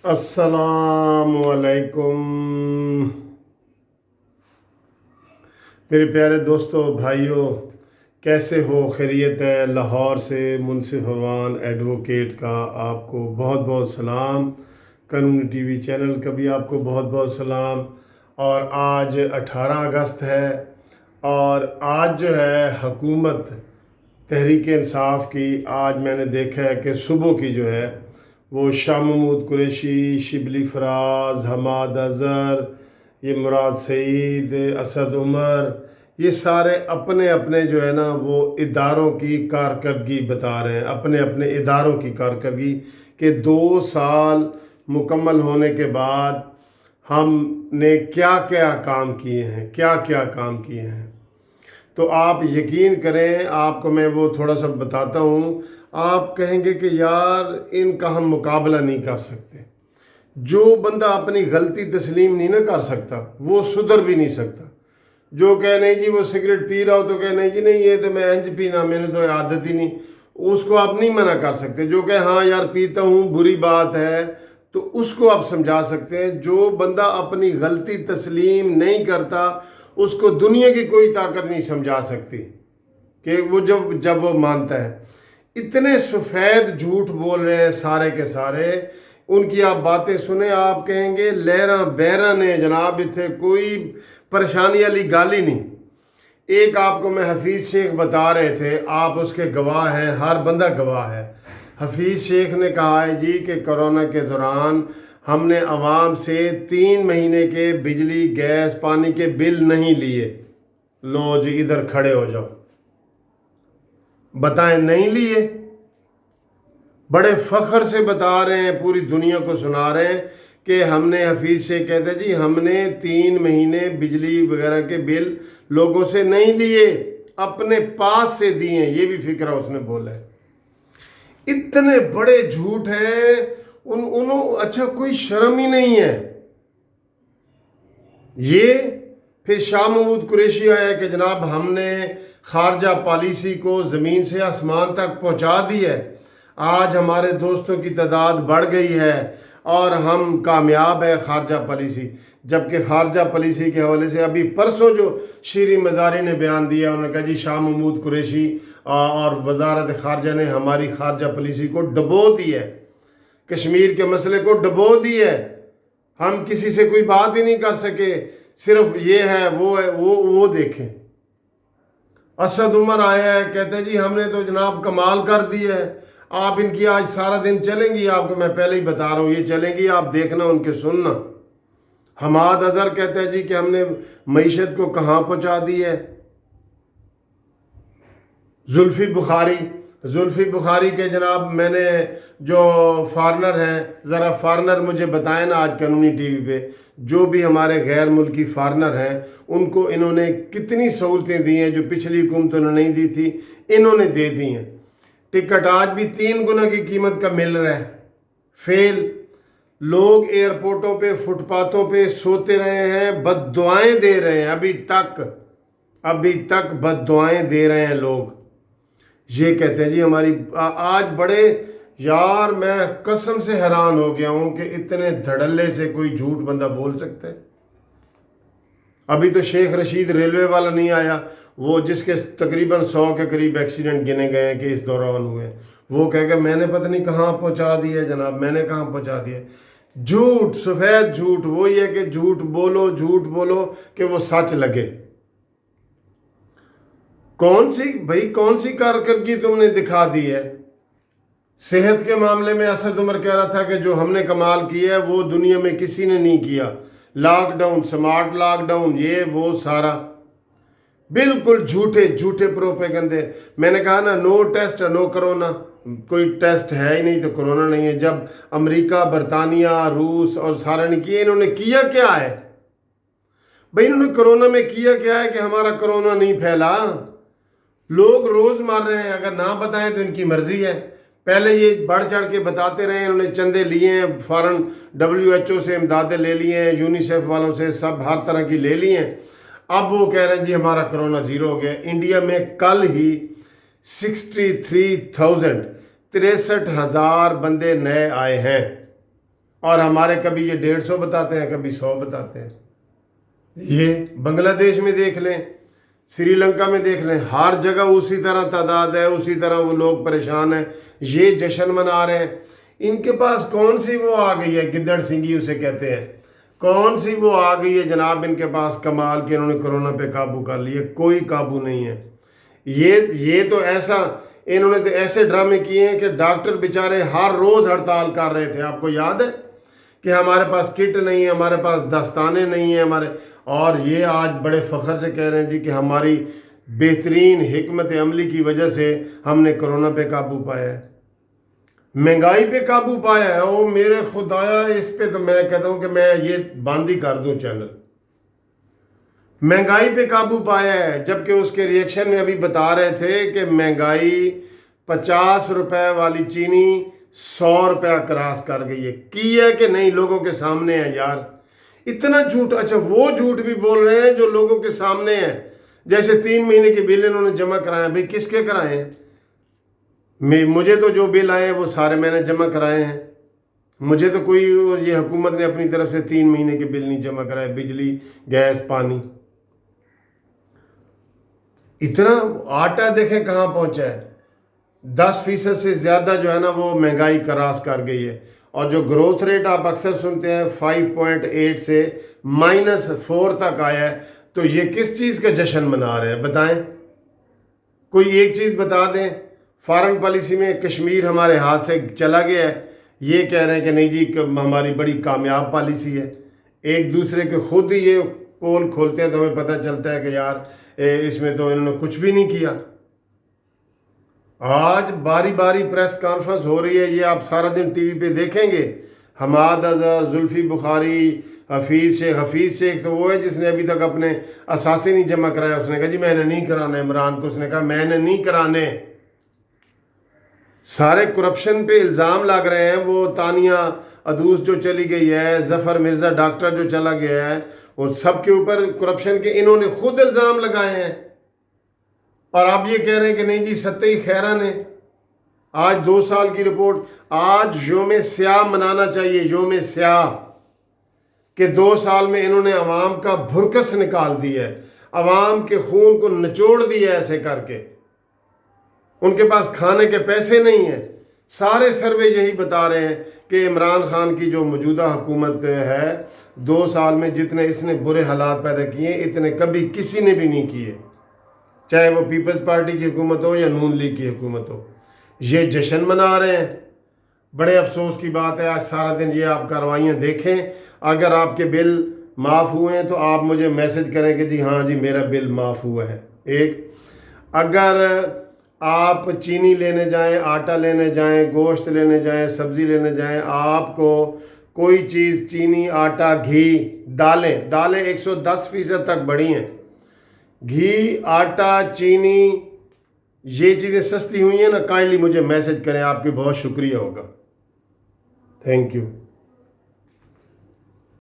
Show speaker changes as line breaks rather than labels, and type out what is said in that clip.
अस्सलाम वालेकुम मेरे प्यारे दोस्तों भाइयों, कैसे हो? खैरियत है? लाहौर से मुनसिफ अवान एडवोकेट का आपको बहुत बहुत सलाम। कानूनी टीवी चैनल का भी आपको बहुत बहुत सलाम। और आज 18 अगस्त है और आज जो है हुकूमत तहरीक इंसाफ की, आज मैंने देखा है कि सुबह की जो है वो शाह महमूद कुरैशी, शिबली फराज, हमाद अज़हर, ये मुराद सईद, असद उमर, ये सारे अपने अपने जो है ना वो इदारों की कारकर्दगी बता रहे हैं, अपने अपने इदारों की कारकर्दगी कि 2 साल मुकम्मल होने के बाद हमने क्या क्या काम किए हैं, क्या क्या काम किए हैं। तो आप यकीन करें, आपको मैं वो थोड़ा सा बताता हूँ। आप कहेंगे कि यार इनका हम मुकाबला नहीं कर सकते। जो बंदा अपनी गलती तस्लीम नहीं ना कर सकता वो सुधर भी नहीं सकता। जो कहे नहीं जी वो सिगरेट पी रहा हो तो कहे नहीं जी नहीं ये तो मैं इंज पीना, मैंने तो आदत ही नहीं, उसको आप नहीं मना कर सकते। जो कहे हाँ यार पीता हूँ बुरी बात है तो उसको आप समझा सकते हैं। जो बंदा अपनी गलती तस्लीम नहीं करता उसको दुनिया की कोई ताकत नहीं समझा सकती कि वो जब जब वो मानता है। इतने सफ़ेद झूठ बोल रहे हैं सारे के सारे, उनकी आप बातें सुने आप कहेंगे लहरा बहरा ने जनाब इतने कोई परेशानी वाली गाल ही नहीं। एक आपको मैं हफीज़ शेख बता रहे थे, आप उसके गवाह हैं, हर बंदा गवाह है। हफीज़ शेख ने कहा है जी कि कोरोना के दौरान हमने आवाम से 3 महीने के बिजली गैस पानी के बिल नहीं लिए। लो जी इधर खड़े हो जाओ, बताएं नहीं लिए। बड़े फ़ख्र से बता रहे हैं, पूरी दुनिया को सुना रहे हैं कि हमने, हफीज़ से कहते जी हमने 3 महीने बिजली वगैरह के बिल लोगों से नहीं लिए, अपने पास से दिए। ये भी फिक्रा उसने बोला है। इतने बड़े झूठ हैं अच्छा कोई शर्म ही नहीं है। ये फिर शाह महमूद कुरैशी आया कि जनाब हमने खारजा पॉलिसी को ज़मीन से आसमान तक पहुंचा दी है, आज हमारे दोस्तों की तादाद बढ़ गई है और हम कामयाब है खारजा पॉलिसी। जबकि खारजा पॉलिसी के हवाले से अभी परसों जो शीरी मज़ारी ने बयान दिया, उन्होंने कहा जी शाह महमूद कुरैशी और वजारत खारजा ने हमारी खारजा पॉलिसी को डबो दी है, कश्मीर के मसले को डबो दी है, हम किसी से कोई बात ही नहीं कर सके, सिर्फ ये है वो देखें। असद उमर आया है, कहते जी हमने तो जनाब कमाल कर दिया है, आप इनकी आज सारा दिन चलेंगी, आपको मैं पहले ही बता रहा हूँ ये चलेंगी, आप देखना उनके सुनना। हमाद अज़हर कहते हैं जी कि हमने मईशत को कहाँ पहुँचा दी है। जुल्फ़ी बुखारी के जनाब मैंने जो फॉरनर हैं, ज़रा फॉरनर मुझे बताएं ना आज कानूनी टीवी पे, जो भी हमारे गैर मुल्की फॉरनर हैं उनको इन्होंने कितनी सहूलतें दी हैं जो पिछली हुकूमतों ने नहीं दी थी, इन्होंने दे दी हैं। टिकट आज भी 3 गुना की कीमत का मिल रहा है। फेल लोग एयरपोर्टों पे फुटपाथों पे सोते रहे हैं, बद्दुआएं दे रहे हैं, अभी तक बद्दुआएं दे रहे हैं लोग। ये कहते हैं जी हमारी आज बड़े यार, मैं कसम से हैरान हो गया हूं कि इतने धड़ल्ले से कोई झूठ बंदा बोल सकता है। अभी तो शेख रशीद रेलवे वाला नहीं आया, वो जिसके तकरीबन 100 के करीब एक्सीडेंट गिने गए हैं कि इस दौरान हुए, वो कह के मैंने पता नहीं कहाँ पहुँचा दिया जनाब, मैंने कहाँ पहुँचा दिया। झूठ, सफ़ेद झूठ। वो ये कि झूठ बोलो कि वो सच लगे। कौन सी कारकर्दगी तुमने दिखा दी है? सेहत के मामले में असद उमर कह रहा था कि जो हमने कमाल किया है वो दुनिया में किसी ने नहीं किया। लॉकडाउन, स्मार्ट लॉकडाउन, ये वो सारा बिल्कुल झूठे प्रोपेगंडे। मैंने कहा ना नो टेस्ट नो कोरोना, कोई टेस्ट है ही नहीं तो कोरोना नहीं है। जब अमेरिका, बरतानिया, रूस और सारा ने किए, इन्होंने किया क्या है भाई? इन्होंने कोरोना में किया क्या है कि हमारा कोरोना नहीं फैला? लोग रोज मार रहे हैं, अगर ना बताएं तो इनकी मर्जी है। पहले ये बढ़ चढ़ के बताते रहे, इन्होंने चंदे लिए हैं, फॉरेन WHO से इमदादें ले लिए हैं, यूनिसेफ वालों से सब हर तरह की ले ली हैं। अब वो कह रहे हैं जी हमारा कोरोना ज़ीरो हो गया। इंडिया में कल ही 63,000 बंदे नए आए हैं। اور ہمارے کبھی یہ 150 بتاتے ہیں، کبھی 100 بتاتے ہیں۔ یہ بنگلہ دیش میں دیکھ لیں، سری لنکا میں دیکھ لیں، ہر جگہ اسی طرح تعداد ہے، اسی طرح وہ لوگ پریشان ہیں، یہ جشن منا رہے ہیں۔ ان کے پاس کون سی وہ آ گئی ہے، گدڑ سنگھی اسے کہتے ہیں، کون سی وہ آ گئی ہے جناب ان کے پاس کمال کے انہوں نے کرونا پہ قابو کر لیا؟ کوئی قابو نہیں ہے۔ یہ تو ایسا انہوں نے تو ایسے ڈرامے کیے ہیں کہ ڈاکٹر بیچارے ہر روز ہڑتال کر رہے تھے۔ آپ کو یاد ہے کہ ہمارے پاس کٹ نہیں ہے، ہمارے پاس دستانے نہیں ہیں اور یہ آج بڑے فخر سے کہہ رہے ہیں جی کہ ہماری بہترین حکمت عملی کی وجہ سے ہم نے کرونا پہ قابو پایا ہے، مہنگائی پہ قابو پایا ہے۔ او میرے خدایا، اس پہ تو میں کہتا ہوں کہ میں یہ بند ہی کر دوں چینل۔ مہنگائی پہ قابو پایا ہے، جبکہ اس کے ریئیکشن میں ابھی بتا رہے تھے کہ مہنگائی 50 روپے والی چینی 100 روپے کراس کر گئی ہے۔ کی ہے کہ نہیں؟ لوگوں کے سامنے ہے یار، اتنا جھوٹ۔ اچھا وہ جھوٹ بھی بول رہے ہیں جو لوگوں کے سامنے ہے، جیسے 3 مہینے کے بل انہوں نے جمع کرائے ہیں۔ بھئی کس کے کرائے ہیں؟ مجھے تو جو بل آئے ہیں وہ سارے میں نے جمع کرائے ہیں، مجھے تو کوئی یہ حکومت نے اپنی طرف سے 3 مہینے کے بل نہیں جمع کرائے، بجلی، گیس، پانی۔ اتنا آٹا دیکھیں کہاں پہنچا ہے، 10% سے زیادہ جو ہے نا وہ مہنگائی کراس کر گئی ہے۔ اور جو گروتھ ریٹ آپ اکثر سنتے ہیں 5.8 سے -4 تک آیا ہے، تو یہ کس چیز کا جشن منا رہے ہیں بتائیں؟ کوئی ایک چیز بتا دیں۔ فارن پالیسی میں کشمیر ہمارے ہاتھ سے چلا گیا ہے، یہ کہہ رہے ہیں کہ نہیں جی ہماری بڑی کامیاب پالیسی ہے۔ ایک دوسرے کے خود ہی یہ پول کھولتے ہیں تو ہمیں پتہ چلتا ہے کہ یار اس میں تو انہوں نے کچھ بھی نہیں کیا۔ آج باری باری پریس کانفرنس ہو رہی ہے، یہ آپ سارا دن ٹی وی پہ دیکھیں گے۔ حماد اظہر، زلفی بخاری، حفیظ شیخ تو وہ ہے جس نے ابھی تک اپنے اثاثے نہیں جمع کرایا۔ اس نے کہا جی میں نے نہیں کرانے، عمران کو اس نے کہا میں نے نہیں کرانے۔ سارے کرپشن پہ الزام لگ رہے ہیں۔ وہ تانیہ ادوس جو چلی گئی ہے، ظفر مرزا ڈاکٹر جو چلا گیا ہے، وہ سب کے اوپر کرپشن کے انہوں نے خود الزام لگائے ہیں۔ اور آپ یہ کہہ رہے ہیں کہ نہیں جی ستّئی خیرہ نے آج 2 سال کی رپورٹ۔ آج یوم سیاہ منانا چاہیے، یوم سیاہ، کہ 2 سال میں انہوں نے عوام کا بھرکس نکال دیا ہے، عوام کے خون کو نچوڑ دیا ایسے کر کے۔ ان کے پاس کھانے کے پیسے نہیں ہیں۔ سارے سروے یہی بتا رہے ہیں کہ عمران خان کی جو موجودہ حکومت ہے 2 سال میں جتنے اس نے برے حالات پیدا کیے اتنے کبھی کسی نے بھی نہیں کیے، چاہے وہ پیپلز پارٹی کی حکومت ہو یا نون لیگ کی حکومت ہو۔ یہ جشن منا رہے ہیں۔ بڑے افسوس کی بات ہے، آج سارا دن یہ آپ کارروائیاں دیکھیں۔ اگر آپ کے بل معاف ہوئے ہیں تو آپ مجھے میسج کریں کہ جی ہاں جی میرا بل معاف ہوا ہے۔ ایک، اگر آپ چینی لینے جائیں، آٹا لینے جائیں، گوشت لینے جائیں، سبزی لینے جائیں، آپ کو کوئی چیز چینی، آٹا، گھی، دالیں 110% تک بڑھی ہیں۔ گھی، آٹا، چینی، یہ چیزیں سستی ہوئی ہیں نا، کائنڈلی مجھے میسج کریں، آپ کی بہت شکریہ ہوگا۔ Thank you.